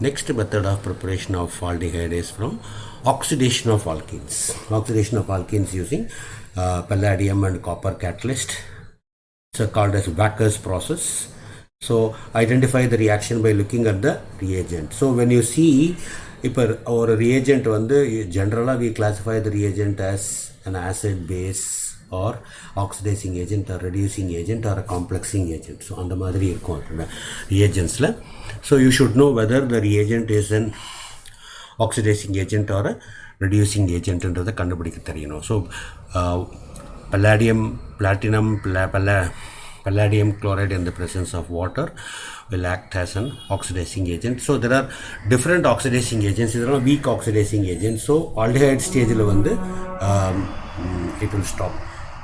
Next method of preparation of aldehyde is from oxidation of alkenes. Oxidation of alkenes using palladium and copper catalyst. It's called as Wacker's process. So identify the reaction by looking at the reagent. So when you see our reagent, generally we classify the reagent as an acid, base, or oxidizing agent, or reducing agent, or a complexing agent. So on the madri reagents la. So you should know whether the reagent is an oxidizing agent or a reducing agent under the kandupidikka theriyano. So palladium chloride in the presence of water will act as an oxidizing agent. So there are different oxidizing agents. There are weak oxidizing agents. So aldehyde stage it will stop.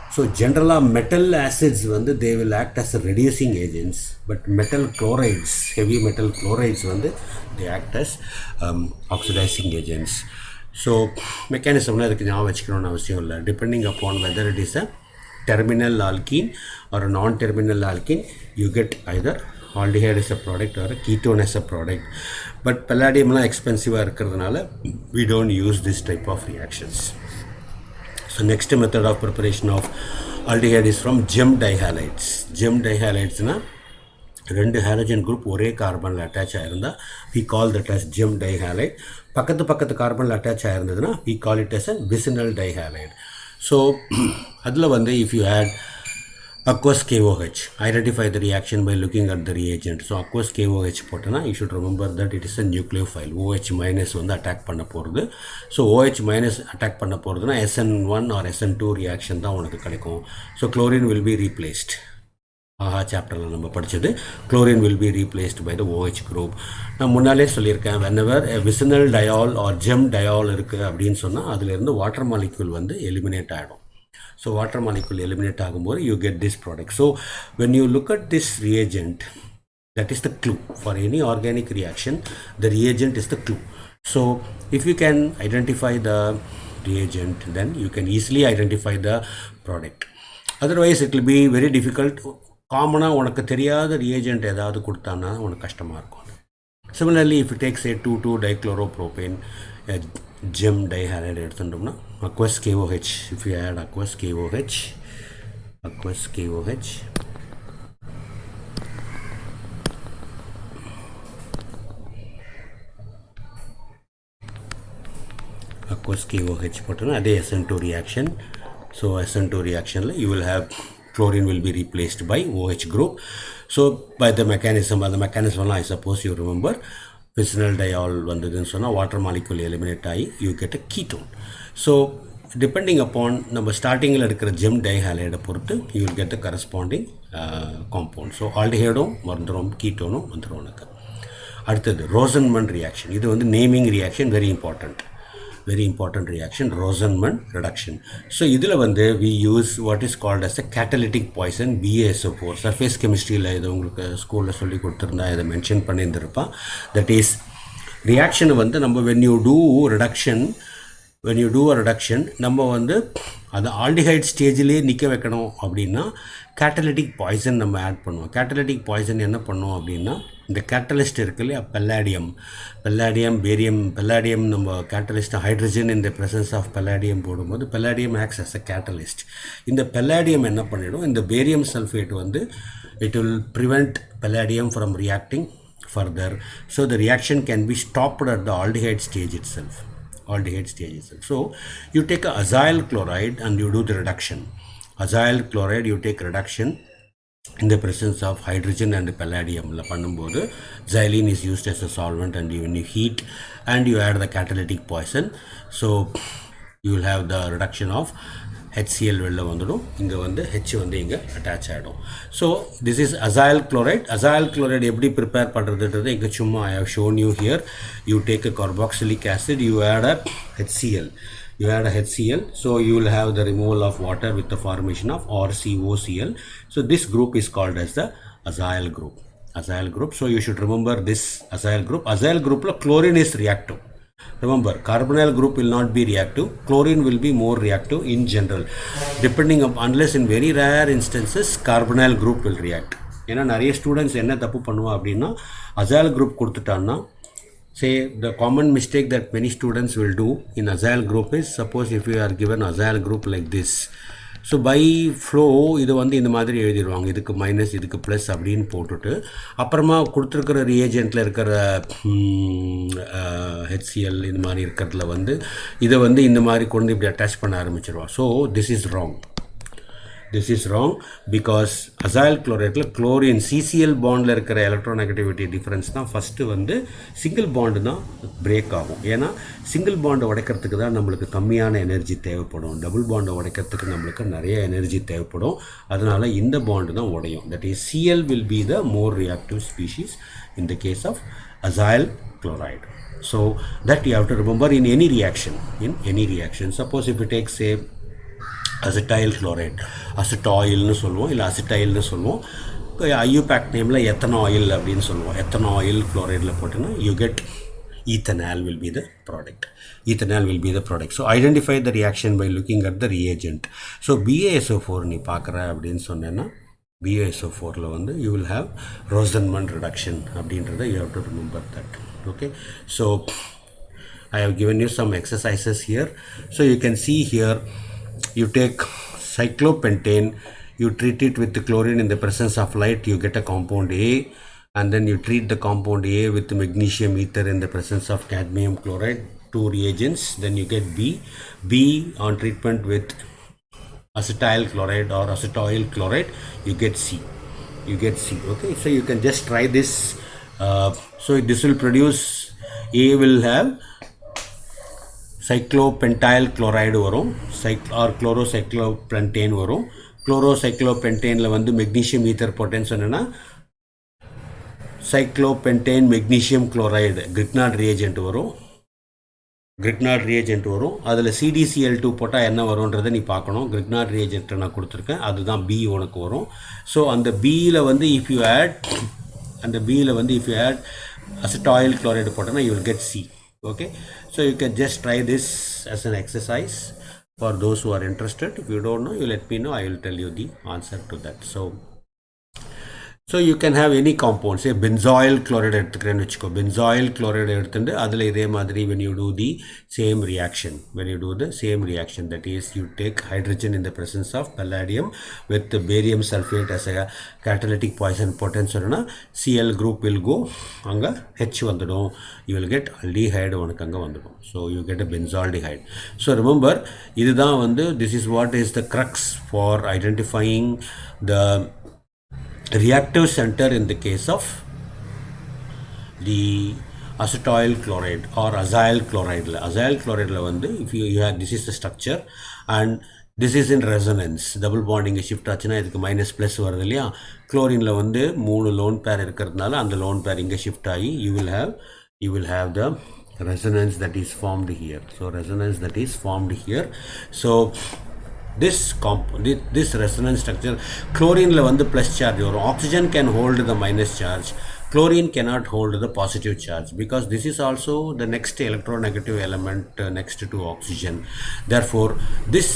So generally metal acids they will act as reducing agents, but metal chlorides, heavy metal chlorides they act as oxidizing agents. So mechanism depending upon whether it is a terminal alkene or a non-terminal alkene, you get either aldehyde as a product or a ketone as a product. But palladium is expensive, we don't use this type of reactions. So next method of preparation of aldehyde is from gem dihalides. Gem dihalides na rendu halogen group ஒரே கார்பன்ல attach ஆயிருந்தா we call that as gem dihalide. பக்கத்து கார்பன்ல attach ஆயிருந்ததுனா we call it as a vicinal dihalide. So adla if you add aqueous KOH, identify the reaction by looking at the reagent. So aqueous KOH potana, you should remember that it is a nucleophile. OH minus attack panna porudhu. So OH minus attack panna porudhuna SN1 or SN2 reaction da unakku kadaikum. So chlorine will be replaced. Chapter la நம்ம படிச்சது chlorine will be replaced by the OH group. நான் முன்னாலே சொல்லியிருக்கேன், whenever a vicinal diol or gem diol இருக்கு அப்படின்னு சொன்னா அதுல இருந்து water molecule eliminate ஆயிடும். So water molecule eliminate ஆகும்போது you get this product. So when you look at this reagent, that is the clue. For any organic reaction, the reagent is the clue. So if you can identify the reagent, then you can easily identify the product. Otherwise it will be very difficult. காமனாக உனக்கு தெரியாத ரிஏஜென்ட் ஏதாவது கொடுத்தான்னா உனக்கு கஷ்டமாக இருக்கும். Similarly, if you take say 2,2-dichloropropane, gem dihalide எடுத்துட்டோம்னா aqueous KOH, if you add aqueous KOH போட்டோம்னா அதே SN2 reaction. So SN2 reaction you will have chlorine will be replaced by OH group. So by the mechanism I suppose you remember, vicinal diol vandadunu sonna water molecule eliminate ஆகி you get a ketone. So depending upon நம்ம ஸ்டார்டிங்கில் எடுக்கிற GeM டைஹாலைடை பொறுத்து you will get the corresponding compound. So aldehyde வந்துடும், கீட்டோனும் வந்துடும் உனக்கு. அடுத்தது Rosenman reaction. இது naming reaction, very important reaction, Rosenman reduction. So idhula we use what is called as a catalytic poison, BaSO4. Surface chemistry la idu ungalku school la solli koduthirundha idu mention pannindirpa. That is reaction நம்ம when you do a reduction நம்ம அது aldehyde ஸ்டேஜ்லயே நிக்க வைக்கணும் அப்படினா catalytic poison நம்ம add பண்ணுவோம். catalytic poison என்ன பண்ணும் அப்படினா இந்த catalyst இருக்குல்ல palladium barium நம்ம catalyst hydrogen in the presence of palladium போடும்போது palladium acts as a catalyst. இந்த palladium என்ன பண்ணிடும், இந்த barium sulfate it will prevent palladium from reacting further. So the reaction can be stopped at the aldehyde stage itself. So you take a azyl chloride and you do the reduction. Azyl chloride you take reduction in the presence of hydrogen and palladium la பண்ணும்போது xylene is used as a solvent, and when you heat and you add the catalytic poison, so you will have the reduction of HCl வெளில வந்துடும். இங்க H இங்க attach ஆயிடும். So this is azyl chloride. Azyl chloride எப்படி prepare பண்றதுன்றது இங்க சும்மா I have shown you here. You take a carboxylic acid, you add a HCl. So you will have the removal of water with the formation of RCOCl. So this group is called as the azyl group. So you should remember this azyl group. Azyl group la chlorine is reactive. Remember, carbonyl group will not be reactive. Chlorine will be more reactive in general. Depending upon, unless in very rare instances, carbonyl group will react. ஏன்னா நிறைய students என்ன தப்பு பண்ணுவா அப்படின்னா acyl group கொடுத்துட்டான்னா say the common mistake that many students will do in acyl group is, suppose if you are given acyl group like this, so by flow இது வந்து இந்த மாதிரி எழுதிடுவாங்க, இதுக்கு மைனஸ் இதுக்கு ப்ளஸ் அப்படின்னு போட்டுட்டு அப்புறமா கொடுத்துருக்கிற ரியேஜெண்ட்டில் இருக்கிற ஹெச்சிஎல் இந்த மாதிரி இருக்கிறதுல வந்து இதை வந்து இந்த மாதிரி கொண்டு இப்படி அட்டாச் பண்ண ஆரம்பிச்சிருவான். So this is wrong. This is wrong because acyl chloride chlorine CCl bond இருக்கிற electronegativity difference தான் ஃபஸ்ட்டு வந்து சிங்கிள் பாண்டு தான் பிரேக் ஆகும். ஏன்னா சிங்கிள் பாண்டை உடைக்கிறதுக்கு தான் நம்மளுக்கு கம்மியான எனர்ஜி தேவைப்படும், டபுள் பாண்டை உடைக்கிறதுக்கு நம்மளுக்கு நிறைய எனர்ஜி தேவைப்படும். அதனால் இந்த பாண்டு தான் உடையும். That is Cl will be the more reactive species in the case of acyl chloride. So that you have to remember in any reaction. Suppose if you take, say, acetyl chloride, அசிட்டாயில்னு சொல்லுவோம், இல்லை அசிட்டைல்னு சொல்லுவோம். IUPAC நேமில் எத்தனாயில் அப்படின்னு சொல்லுவோம். எத்தனாயில் குளோரைடில் போட்டிங்கன்னா you get ethanol will be the product. So identify the reaction by looking at the reagent. So BaSO4 நீ பார்க்குற அப்படின்னு சொன்னேன்னா BaSO4ல வந்து you will have Rosenman reduction அப்படின்றத you have to remember that. Okay, so I have given you some exercises here. So you can see here, you take cyclopentane, you treat it with the chlorine in the presence of light, you get a compound A, and then you treat the compound A with magnesium ether in the presence of cadmium chloride, 2 reagents, then you get B on treatment with acetyl chloride or acetyl chloride, you get C. Okay, so you can just try this. So this will produce, A will have cyclopentyl chloride வரும், or chlorocyclopentane வரும். chlorocyclopentaneல வந்து magnesium ether போட்டேன்னு சொன்னேன்னா cyclopentane magnesium chloride Grignard reagent வரும். அதில் CdCl2 போட்டால் என்ன வரும்ன்றதை நீ பார்க்கணும். கிரிக்னாட் ரியேஜென்ட்டை நான் கொடுத்துருக்கேன், அதுதான் B உனக்கு வரும். ஸோ அந்த Bயில் வந்து if you add acetyl chloride போட்டோன்னா you will get C. Okay, so you can just try this as an exercise for those who are interested. If you don't know, you let me know, I will tell you the answer to that. So you can have any compound, say benzoyl chloride எடுத்துக்கிறேன்னு வச்சுக்கோ. benzoyl chloride எடுத்துட்டு அதில் இதே மாதிரி when you do the same reaction, that is you take hydrogen in the presence of palladium with barium sulfate as a catalytic poison potent சொன்னா Cl group will go, அங்கே H வந்துடும், you will get aldehyde உனக்கு அங்கே வந்துடும். So you get a benzaldehyde. So remember, இதுதான் வந்து this is what is the crux for identifying the reactive center in the case of the acetyl chloride or acyl chloride. Acyl chloride la vandu if you have, this is the structure and this is in resonance, double bonding shift ஆச்சுனா இதுக்கு minus plus வருது இல்லையா. குளோரின்ல வந்து 3 lone pair இருக்கிறதுனால அந்த lone pair இங்கே shift ஆகி you will have the resonance that is formed here. So this resonance structure, chlorine la vandu plus charge varum, oxygen can hold the minus charge, chlorine cannot hold the positive charge because this is also the next electronegative element next to oxygen. Therefore this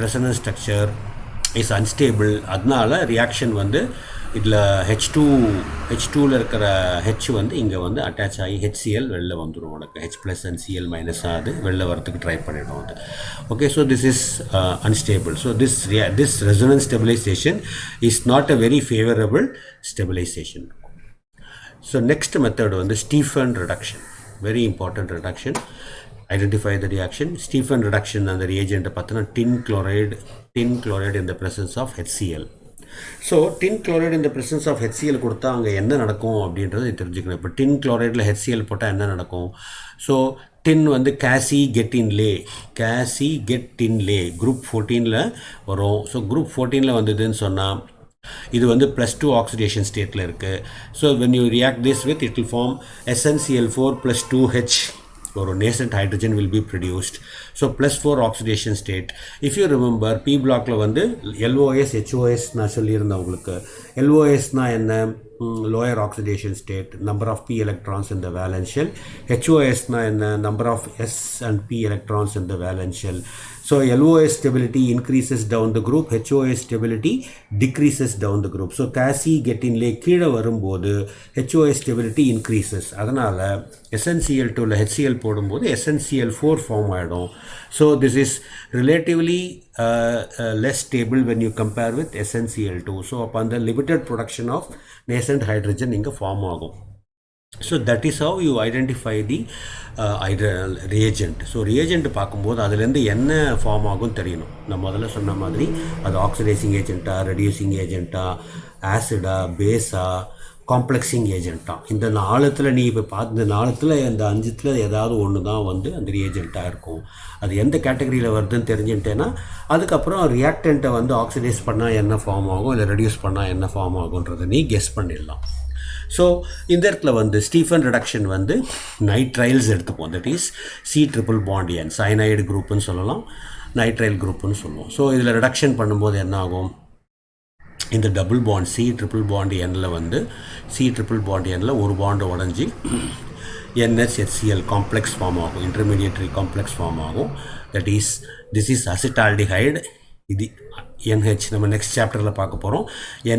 resonance structure is unstable. அதனால reaction வந்து இதில் H2ல இருக்கிற H வந்து இங்கே வந்து attach ஆகி HCl வெளில வந்துடும் உனக்கு. H plus and Cl minus அது வெளில வரத்துக்கு ட்ரை பண்ணிடும் அது. Okay, so this is unstable. So this resonance stabilization is not a very favorable stabilization. So next method வந்து Stiffened reduction, very important reduction. Identify the reaction. Stiffened reduction and the reagent பார்த்தோன்னா tin chloride in the presence of HCl. So tin chloride in the presence of HCl கொடுத்தா அங்கே என்ன நடக்கும் அப்படின்றத தெரிஞ்சுக்கணும். இப்போ tin chlorideல HCl போட்டால் என்ன நடக்கும்? ஸோ tin வந்து CASI get in lay group 14ல வரும். ஸோ group 14ல வந்ததுன்னு சொன்னால் இது வந்து +2 ஆக்சிடேஷன் ஸ்டேட்டில் இருக்குது. So when you react this with, it will form SnCl4 plus 2H or nascent hydrogen will be produced. So +4 oxidation state. If you remember, P block la vandu LOS HOS na sollirundha ungalku. LOS na enna, lower oxidation state, number of p electrons in the valence shell. HOS na enna, number of s and p electrons in the valence shell. So LOS stability increases down the group, HOS stability decreases down the group. So CASI கெட்டின்லே கீழே வரும்போது HOS stability increases. அதனால் SnCl2ல HCl போடும்போது SnCl4 form ஆகிடும். So this is relatively less stable when you compare with SnCl2. So அப்போ அந்த limited production of nascent hydrogen இங்கே form ஆகும். So that is how you identify the reagent. So reagent பார்க்கும்போது அதுலேருந்து என்ன form ஆகும் தெரியணும். நான் முதல்ல சொன்ன மாதிரி அது ஆக்சிடைசிங் ஏஜென்ட்டா, ரெடியூசிங் ஏஜென்ட்டா, ஆசிடா, பேஸா, காம்ப்ளெக்ஸிங் ஏஜென்ட்டா, இந்த நாளத்தில் நீ இப்போ பார்த்து இந்த நாளத்தில் இந்த 5த்தில் ஏதாவது ஒன்று தான் வந்து அந்த ரியேஜென்ட்டாக இருக்கும். அது எந்த கேட்டகரியில் வருதுன்னு தெரிஞ்சுட்டேன்னா அதுக்கப்புறம் ரியாக்டண்ட்டை வந்து ஆக்சிடைஸ் பண்ணால் என்ன ஃபார்ம் ஆகும், இல்லை ரெடியூஸ் பண்ணால் என்ன ஃபார்ம் ஆகுன்றதை நீ கெஸ் பண்ணிடலாம். ஸோ இந்த இடத்துல வந்து ஸ்டீஃபன் ரிடக்ஷன் வந்து நைட்ரைல்ஸ் எடுத்துப்போம். That is C triple bond N, cyanide குரூப்புன்னு சொல்லலாம், நைட்ரைல் குரூப்புன்னு சொல்லுவோம். ஸோ இதில் ரிடக்ஷன் பண்ணும்போது என்ன ஆகும், இந்த double bond C triple bond Nல வந்து C ட்ரிபிள் பாண்ட் Nல ஒரு பாண்டு உடஞ்சி NHCl காம்ப்ளெக்ஸ் ஃபார்ம் ஆகும், இன்டர்மீடியேட்டரி காம்ப்ளெக்ஸ் ஃபார்ம் ஆகும். That is this is acetaldehyde. இது NH நம்ம நெக்ஸ்ட் சாப்டரில் பார்க்க போகிறோம்.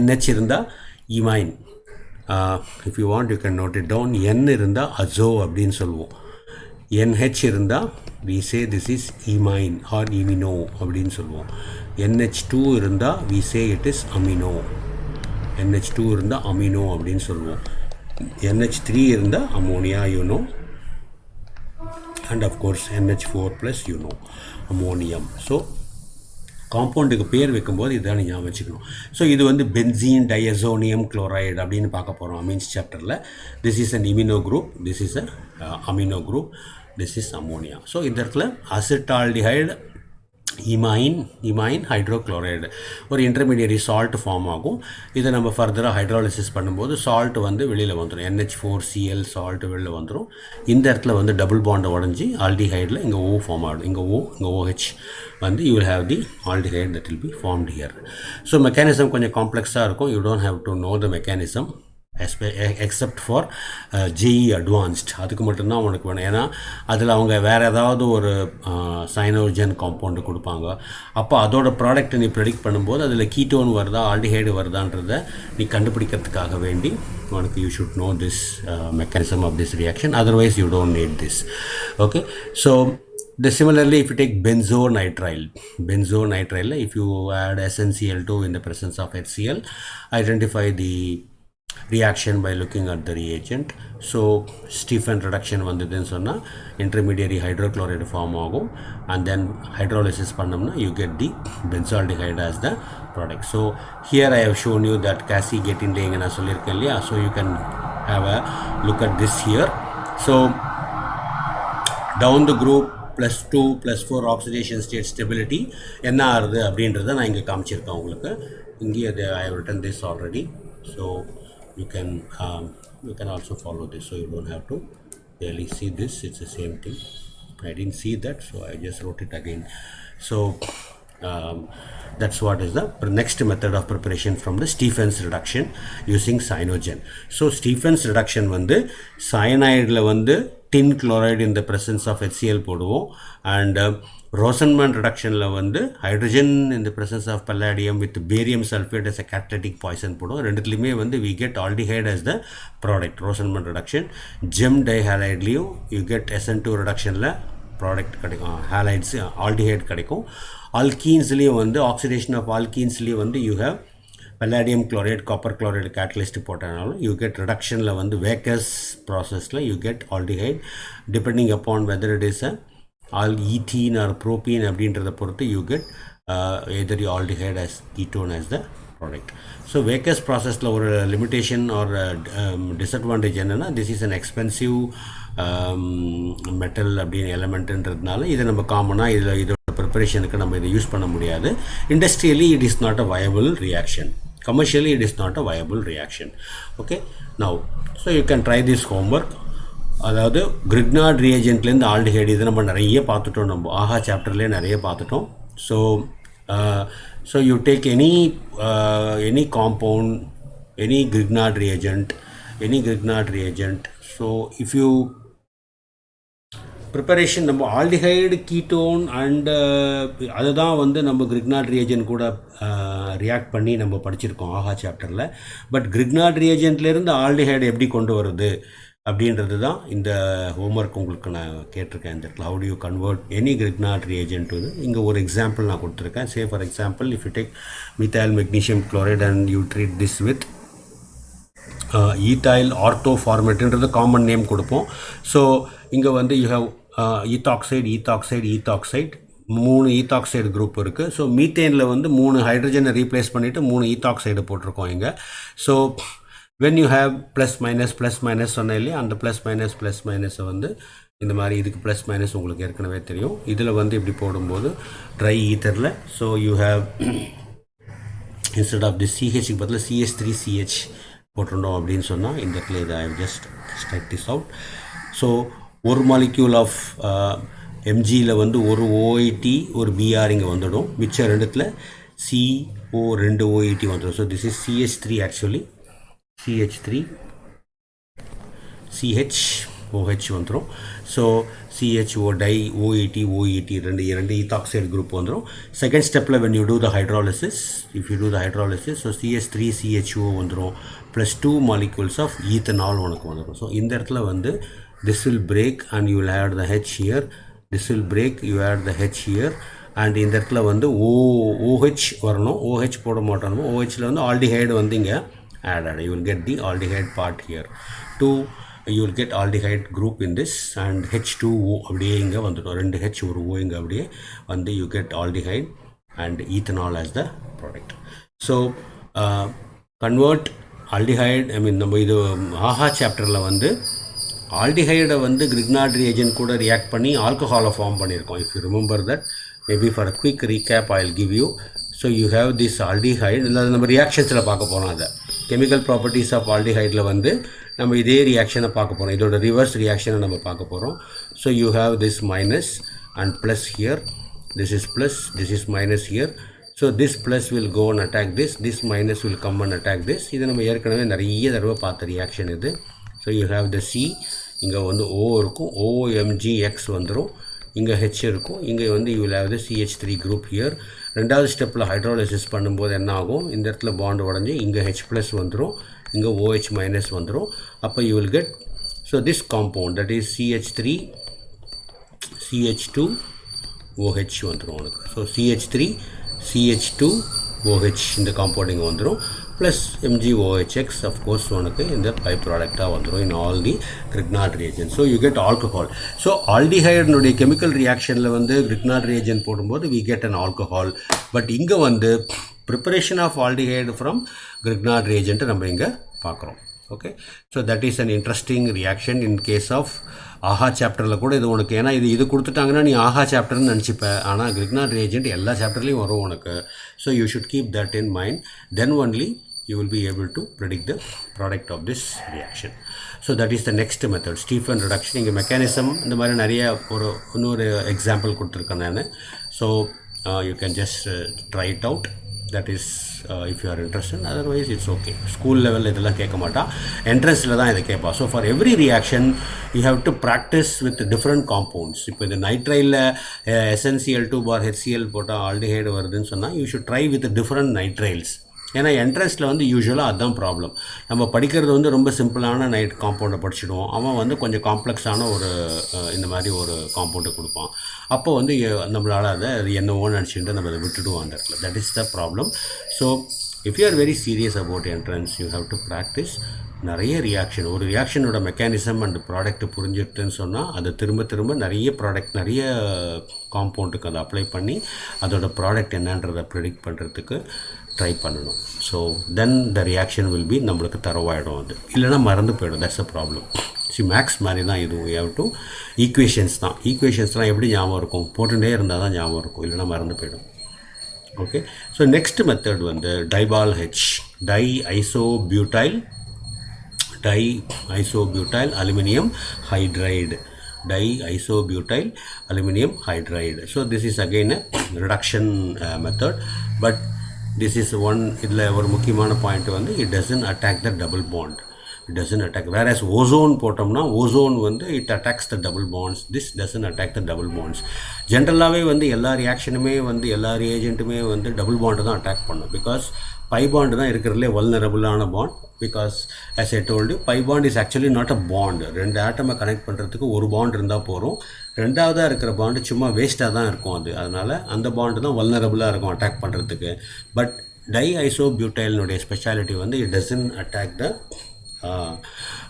NH இருந்தால் இமைன். If you want you can note it down. N இருந்தால் அசோ அப்படின்னு சொல்லுவோம். NH இருந்தால் we say this is imine or imino அப்படின்னு சொல்லுவோம். NH2 இருந்தால் we say it is amino. NH2 இருந்தால் amino அப்படின்னு சொல்லுவோம். NH3 இருந்தால் ammonia, you know, and of course NH4 plus, you know, ammonium. So காம்பவுண்டுக்கு பேர் வைக்கும்போது இதுதான் ஞாபகம் வச்சுக்கணும். ஸோ இது வந்து பென்சீன் டையசோனியம் குளோரைடு அப்படின்னு பார்க்க போகிறோம் அமீன்ஸ் சாப்டரில். This is an imino group, this is a amino group, this is ammonia. So இந்த இடத்துல அசிட்டால்டிஹைடு, இமைன் ஹைட்ரோக்ளோரைடு ஒரு இன்டர்மீடியரி சால்ட் ஃபார்ம் ஆகும். இதை நம்ம ஃபர்தராக ஹைட்ராலிசிஸ் பண்ணும்போது சால்ட் வந்து வெளியில் வந்துடும், NH4Cl சால்ட் வெளியில் வந்துடும். இந்த இடத்துல வந்து டபுள் பாண்டை உடஞ்சி ஆல்டிஹைடில் இங்கே O ஃபார்ம் ஆகிடும். இங்கே OH வந்து you will have the aldehyde that will be formed here. So mechanism கொஞ்சம் காம்ப்ளெக்ஸாக இருக்கும். You don't have to know the mechanism except for JE advanced. அதுக்கு மட்டும்தான் உனக்கு வேணும். ஏன்னா அதில் அவங்க வேறு ஏதாவது ஒரு சைனோஜன் காம்பவுண்டு கொடுப்பாங்க. அப்போ அதோட ப்ராடக்ட்டை நீ ப்ரெடிக்ட் பண்ணும்போது அதில் கீட்டோன் வருதா ஆல்டிஹைடு வருதான்றதை நீ கண்டுபிடிக்கிறதுக்காக வேண்டி உனக்கு you should know this mechanism of this reaction. Otherwise you don't need this. Okay, so similarly, if you take benzonitrile, if you add SnCl2 in the presence of HCl, identify the reaction by looking at the reagent. So Stiffened reduction வந்ததுன்னு சொன்னால் intermediary hydrochloride form ஆகும், and then hydrolysis பண்ணோம்னா you get the benzaldehyde as the product. So here I have shown you that CASI கெட்டின்லே இங்கே நான் சொல்லியிருக்கேன் இல்லையா. So you can have a look at this here. So down the group +2 +4 oxidation state stability என்ன ஆகுது அப்படின்றத நான் இங்கே காமிச்சிருக்கேன் உங்களுக்கு. இங்கே I have written this already. So you can also follow this. So you don't have to really see this. It's the same thing. I didn't see that, so I just wrote it again. So that's what is the next method of preparation from the Stiffen's reduction using cyanogen. So Stiffen's reduction வந்து cyanide வந்து tin chloride in the presence of HCl போடுவோம், and Rosenman reductionல வந்து hydrogen in the presence of palladium with barium sulfate as a catalytic poison போடுவோம். ரெண்டுத்துலையுமே வந்து we get aldehyde as the product. Rosenman reduction. Gem dihalideலையும் you get SN2 reductionல product கிடைக்கும், halides aldehyde கிடைக்கும். ஆல்கீன்ஸ்லேயும் வந்து ஆக்சிடேஷன் ஆஃப் ஆல்கீன்ஸ்லேயும் வந்து you have palladium chloride, copper chloride catalyst போட்டனாலும் you get reductionல வந்து Vaker's processல you get aldehyde, depending upon whether it is a ethene or propene அப்படின்றத பொறுத்து you get either the aldehyde as ketone as the product. So Vaker's processல ஒரு limitation or disadvantage என்னன்னா this is an expensive metal அப்படின்னு எலமெண்ட்ன்றதுனால இதை நம்ம காமனாக இதோட ப்ரிப்பரேஷனுக்கு நம்ம இதை யூஸ் பண்ண முடியாது. Industrially it is not a viable reaction, commercially it is not a viable reaction. Okay, now so you can try this homework. அதாவது கிரிக்னார்ட் ரியேஜென்ட்லேருந்து ஆல்டிஹைடு இது நம்ம நிறைய பார்த்துட்டோம், நம்ம ஆஹா சாப்டர்லேயே நிறைய பார்த்துட்டோம். So you take any compound, any Grignard reagent. So if you preparation நம்ம aldehyde ketone and அதுதான் வந்து நம்ம கிரிக்னாட் ரியேஜென்ட் கூட ரியாக்ட் பண்ணி நம்ம படிச்சிருக்கோம் ஆஹா சாப்டரில். பட் கிரிக்னாட் ரியேஜென்ட்லேருந்து ஆல்டிஹைடு எப்படி கொண்டு வருது அப்படின்றது தான் இந்த ஹோம்ஒர்க் உங்களுக்கு நான் கேட்டிருக்கேன். இந்த இடத்துல how to you convert any Grignard reagent to இங்கே ஒரு எக்ஸாம்பிள் நான் கொடுத்துருக்கேன். Say for example if you take methyl magnesium chloride and you treat this with ethyl orthoformate common name கொடுப்போம். ஸோ இங்கே வந்து you have ethoxide 3 ethoxide group இருக்குது. So மீத்தேனில் வந்து 3 ஹைட்ரஜனை ரீப்ளேஸ் பண்ணிவிட்டு 3 ஈத்தாக்சைடு போட்டிருக்கோம் இங்கே. So when you have plus minus சொன்னேன் இல்லையா, அந்த ப்ளஸ் மைனஸை வந்து இந்த மாதிரி இதுக்கு ப்ளஸ் மைனஸ் உங்களுக்கு ஏற்கனவே தெரியும். இதில் வந்து இப்படி போடும்போது ட்ரை ஈத்தரில் so you have instead of the சிஹெச்சுக்கு பதில் CH3CH போட்டிருந்தோம் அப்படின்னு சொன்னால் இந்த இடத்துல இதை I just strike this out. So ஒரு மாலிக்யூல் ஆஃப் எம்ஜியில் வந்து ஒரு OIT ஒரு BR இங்கே வந்துடும். மிச்சம் ரெண்டுத்தில் CO 2 OIT வந்துடும். So this is CH3 actually CH3 CHOH வந்துடும். ஸோ CHO டை OET ரெண்டு ஈத்தாக்சைடு குரூப் வந்துடும். செகண்ட் ஸ்டெப்பில் when you do the hydrolysis, if you do the hydrolysis, so CH3 CHO வந்துடும் ப்ளஸ் 2 molecules of ethanol உனக்கு வந்துடும். So இந்த இடத்துல வந்து this will break and you will add the H here, this will break, you add the H here, and இந்த இடத்துல வந்து OH வரணும். OH போட மாட்டோம். OHல வந்து aldehyde வந்து இங்கே added, you will get the aldehyde part here. 2 you will get aldehyde group in this and H2O அப்படியே இங்கே வந்துடும். 2 H ஒரு O இங்கே அப்படியே வந்து you get aldehyde and ethanol as the product. So convert aldehyde, I mean நம்ம இது ஆஹா சாப்டரில் வந்து ஆல்டிஹைடை வந்து கிரிக்னாட் ரியேஜென்ட் கூட ரியாக்ட் பண்ணி ஆல்கஹாலை ஃபார்ம் பண்ணியிருக்கோம். If you remember that, maybe for a quick recap I will give you. So you have this aldehyde, இல்லை நம்ம ரியாக்ஷன்ஸில் பார்க்க போகிறோம். அதை கெமிக்கல் ப்ராப்பர்ட்டிஸ் ஆஃப் ஆல்டிஹைடில் வந்து நம்ம இதே ரியாக்ஷனை பார்க்க போகிறோம். இதோட ரிவர்ஸ் ரியாக்ஷனை நம்ம பார்க்க போகிறோம். So you have this minus and plus here, this is plus, this is minus here. So this plus will go and attack this, this minus will come and attack this. இது நம்ம ஏற்கனவே நிறைய தடவை பார்த்த ரியாக்ஷன் இது. So you have the C, இங்கே வந்து O இருக்கும், OMGX வந்துடும், இங்கே H இருக்கும், இங்கே வந்து you will have the CH3 group here. ரெண்டாவது ஸ்டெப்பில் ஹைட்ரோலைசிஸ் பண்ணும்போது என்ன ஆகும், இந்த இடத்துல பாண்டு உடஞ்சி இங்கே H ப்ளஸ் வந்துடும், இங்கே OH மைனஸ் வந்துடும். அப்போ you will get, so this compound that is CH3 CH2 OH வந்துடும் உனக்கு. ஸோ CH3 CH2 OH இந்த காம்பவுண்டிங் வந்துடும். ப்ளஸ் MgOHX அஃப்கோர்ஸ் உனக்கு இந்த பை ப்ராடக்டாக வந்துடும் in all the Grignard reagent. So you get alcohol. So ஆல்டிஹைடினுடைய கெமிக்கல் ரியாக்ஷனில் வந்து கிரிக்னாட் ரியேஜென்ட் போடும்போது we get an alcohol. But இங்கே வந்து preparation of aldehyde from Grignard ரியேஜென்ட்டை நம்ம இங்கே பார்க்குறோம். Okay, so that is an interesting reaction in case of ஆஹா சாப்டரில் கூட இது உனக்கு. ஏன்னா இது கொடுத்துட்டாங்கன்னா நீ ஆஹா சாப்டர்னு நினச்சிப்பேன், ஆனால் கிரிக்னாட் ரியேஜென்ட் எல்லா சாப்டர்லேயும் வரும் உனக்கு. So you should keep that in mind, then only you will be able to predict the product of this reaction. So that is the next method, Stiffened Reduction. இங்கே மெக்கானிசம் இந்த மாதிரி நிறைய இன்னொரு example கொடுத்துருக்கேன் நான். So you can just try it out. That is if you are interested, otherwise it's okay. School லெவலில் இதெல்லாம் கேட்க மாட்டான், என்ட்ரன்ஸில் தான் இதை கேட்பா. So for every reaction you have to practice with different compounds. இப்போ இந்த நைட்ரைலில் SnCl2 bar HCl போட்டால் ஆல்டிஹைடு வருதுன்னு சொன்னால் you should try with different nitriles. ஏன்னா என்ட்ரன்ஸில் வந்து யூஸ்வலாக அதுதான் ப்ராப்ளம். நம்ம படிக்கிறது வந்து ரொம்ப சிம்பிளான காம்பவுண்டை படிச்சுடுவோம், அவன் வந்து கொஞ்சம் காம்ப்ளெக்ஸான ஒரு இந்த மாதிரி ஒரு காம்பவுண்டை கொடுப்பான். அப்போ வந்து நம்மளால் அதை என்னவோன்னு நினச்சிட்டு நம்ம அதை விட்டுடுவோம் அந்த இடத்துல. That is the problem. So if you are very serious about entrance, you have to practise நிறைய ரியாக்ஷன். ஒரு ரியாக்ஷனோட மெக்கானிசம் அண்ட் ப்ராடக்ட் புரிஞ்சுட்டுன்னு சொன்னால் அதை திரும்ப நிறைய ப்ராடக்ட் நிறைய காம்பவுண்டுக்கு அதை அப்ளை பண்ணி அதோட ப்ராடக்ட் என்னன்றதை ப்ரெடிக்ட் பண்ணுறதுக்கு ட்ரை பண்ணணும். So then the reaction will be நம்மளுக்கு தரவாயிடும். அது இல்லைனா மறந்து போயிடும். That's a problem. மேக்ஸ் மாதிரி தான் இது. வி ஹேவ் டு ஈக்குவேஷன்ஸ் தான். ஈக்குவேஷன்ஸ்லாம் எப்படி ஞாபகம் இருக்கும், போட்டுகிட்டே இருந்தால் தான் ஞாபகம் இருக்கும், இல்லைனா மறந்து போயிடும். ஓகே, ஸோ நெக்ஸ்ட் மெத்தட் வந்து DIBAL H, diisobutyl aluminium hydride, diisobutyl aluminium hydride. So this is again a reduction method, but this is one. இதில் ஒரு முக்கியமான பாயிண்ட் வந்து it doesn't attack the double bond. it doesn't attack. Whereas ozone போட்டோம்னா ozone வந்து it attacks the double bonds. This doesn't attack the double bonds. ஜென்ரலாகவே வந்து எல்லா ரியாக்ஷனுமே வந்து எல்லா ரியேஜென்ட்டுமே வந்து டபுள் பாண்டு தான் அட்டாக் பண்ணும். பிகாஸ் பை பாண்டு தான் இருக்கிறதுலே வல்னரபுளான bond. Because as I told you, pi bond is actually not a bond. ரெண்டு ஆட்டமை கனெக்ட் பண்ணுறதுக்கு ஒரு பாண்ட் இருந்தால் போகிறோம். ரெண்டாவதாக இருக்கிற பாண்டு சும்மா வேஸ்ட்டாக தான் இருக்கும். அதனால் அந்த பாண்டு தான் வல்னரபுளாக இருக்கும் அட்டாக் பண்ணுறதுக்கு. பட் டைஐசோபியூட்டைலினுடைய ஸ்பெஷாலிட்டி வந்து it doesn't attack the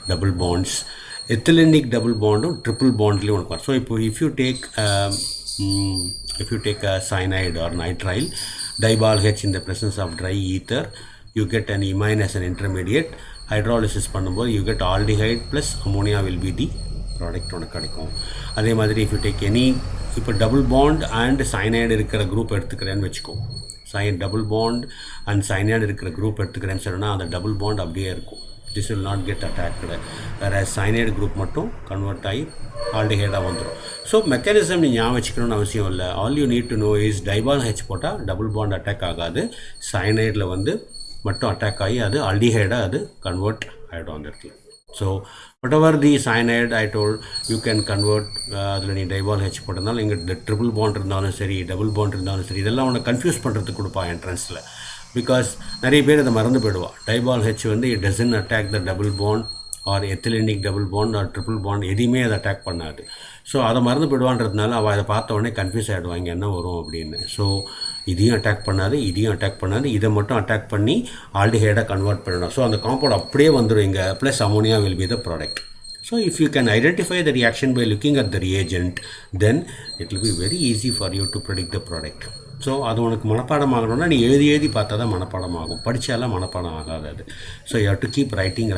double bonds. Ethylenic double bondum triple bondலையும் இருக்கும். ஸோ இப்போ if you take a cyanide or nitrile dibal H in the presence of dry ether, you get an imine as an intermediate. Hydrolysis பண்ணும்போது you get aldehyde plus ammonia will be the product உனக்கு கிடைக்கும். அதே மாதிரி if you take any இப்போ double bond and cyanide இருக்கிற group எடுத்துக்கிறேன்னு வச்சுக்கோ. double bond and cyanide இருக்கிற group எடுத்துக்கிறேன்னு சொன்னால் அந்த double bond அப்படியே இருக்கும். This will not get attacked. Whereas cyanide group மட்டும் convert ஆகி aldehyde வந்துடும். ஸோ மெக்கானிசம் நீ ஞாபகம் வச்சுக்கணும்னு அவசியம் இல்லை. All you need to know is DIBAL H போட்டால் டபுள் பாண்ட் அட்டாக் ஆகாது. சயனைடில் வந்து மட்டும் அட்டாக் ஆகி அது aldehyde அது கன்வெர்ட் ஆகிடும் அந்த இடத்துல. So whatever the cyanide I told you can convert. அதில் நீ டைபால் ஹெச் போட்டதுனால இங்கே ட்ரிபிள் பாண்ட் இருந்தாலும் சரி டபுள் பாண்ட் இருந்தாலும் சரி இதெல்லாம் உன்னை கன்ஃபியூஸ் பண்ணுறதுக்கு கொடுப்பா என்ட்ரன்ஸில். பிகாஸ் நிறைய பேர் அதை மறந்து போயிடுவா. டைபால் ஹெச் வந்து it doesn't attack the double bond or ethylenic double bond or triple bond எதையுமே அதை அட்டாக் பண்ணாது. ஸோ அதை மறந்து போயிடுவான்றதுனால அவள் அதை பார்த்த உடனே கன்ஃபியூஸ் ஆகிடுவாங்க என்ன வரும் அப்படின்னு. ஸோ இதையும் அட்டாக் பண்ணாது இதையும் அட்டாக் பண்ணாது, இதை மட்டும் அட்டாக் பண்ணி ஆல்டிஹைடாக கன்வெர்ட் பண்ணணும். ஸோ அந்த காம்பவுண்ட் அப்படியே வந்துடும் இங்கே. Plus ammonia will be the product. So if you can identify the reaction by looking at the reagent, then it will be very easy for you to predict the product. So அது உனக்கு மனப்பாடம் ஆகணும்னா நீ எழுதி பார்த்தா தான் மனப்பாடம் ஆகும், படித்தாலாம் மனப்பாடம் ஆகாது அது. So you have to keep writing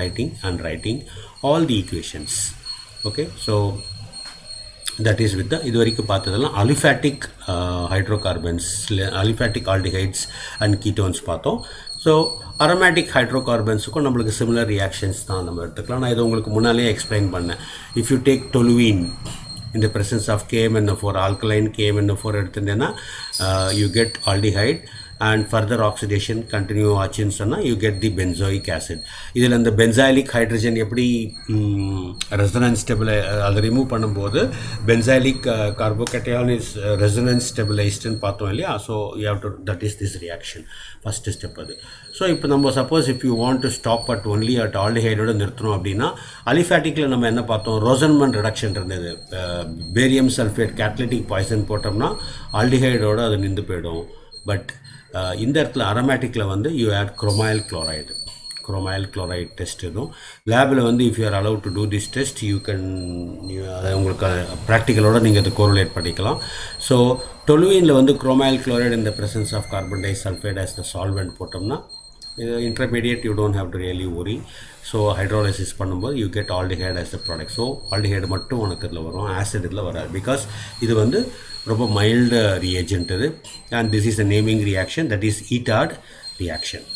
all the equations. Okay, so that is with இது வரைக்கும் பார்த்ததெல்லாம் aliphatic hydrocarbons, aliphatic aldehydes and ketones பார்த்தோம். ஸோ அரோமேட்டிக் ஹைட்ரோகார்பன்ஸுக்கும் நம்மளுக்கு சிமிலர் ரியாக்ஷன்ஸ் தான் நம்ம எடுத்துக்கலாம். நான் இதை உங்களுக்கு முன்னாலே எக்ஸ்பிளைன் பண்ணேன். If you take toluene in the presence of KMNO4, alkaline KMNO4 எடுத்துட்டேன்னா you get aldehyde and further oxidation continue ஆச்சுன்னு சொன்னால் you get the benzoic acid. இதில் இந்த பென்சாயிலிக் ஹைட்ரஜன் எப்படி ரெசனன்ஸ் அதை ரிமூவ் பண்ணும்போது பென்சாயிலிக் கார்போகேட்டையான் இஸ் ரெசனன்ஸ் ஸ்டெபிலைஸ்டுன்னு பார்த்தோம் இல்லையா. So you have to that is this reaction first step அது. ஸோ இப்போ நம்ம suppose if you want to stop at only at ஆல்டிஹைடோட நிறுத்தணும் அப்படின்னா அலிஃபேட்டிக்கில் நம்ம என்ன பார்த்தோம், ரோசன்மன் ரிடக்ஷன் இருந்தது. பேரியம் சல்ஃபேட் கேட்டலிட்டிக் பாய்சன் போட்டோம்னா ஆல்டிஹைடோடு அது நின்று போயிடும். பட் இந்த இடத்துல அரோமேட்டிக்கில் வந்து you add chromyl chloride test எதுவும் லேபில் வந்து if you are allowed to do this test you can அதை உங்களுக்கு ப்ராக்டிக்கலோடு நீங்கள் அதை கோரிலேட் பண்ணிக்கலாம். ஸோ toluene வந்து குரோமைல் குளோரைடு இந்த presence of carbon disulphide as the solvent போட்டோம்னா intermediate you don't have to really worry. So hydrolysis பண்ணும்போது you get aldehyde as the product. ஸோ ஆல்டிஹைடு மட்டும் உனக்கு இதில் வரும், ஆசிட் இதில் வராது. பிகாஸ் இது வந்து ரொம்ப மைல்டு ரியேஜென்ட் இது. And this is a naming reaction, that is ஈட்டாட் ரியாக்ஷன்.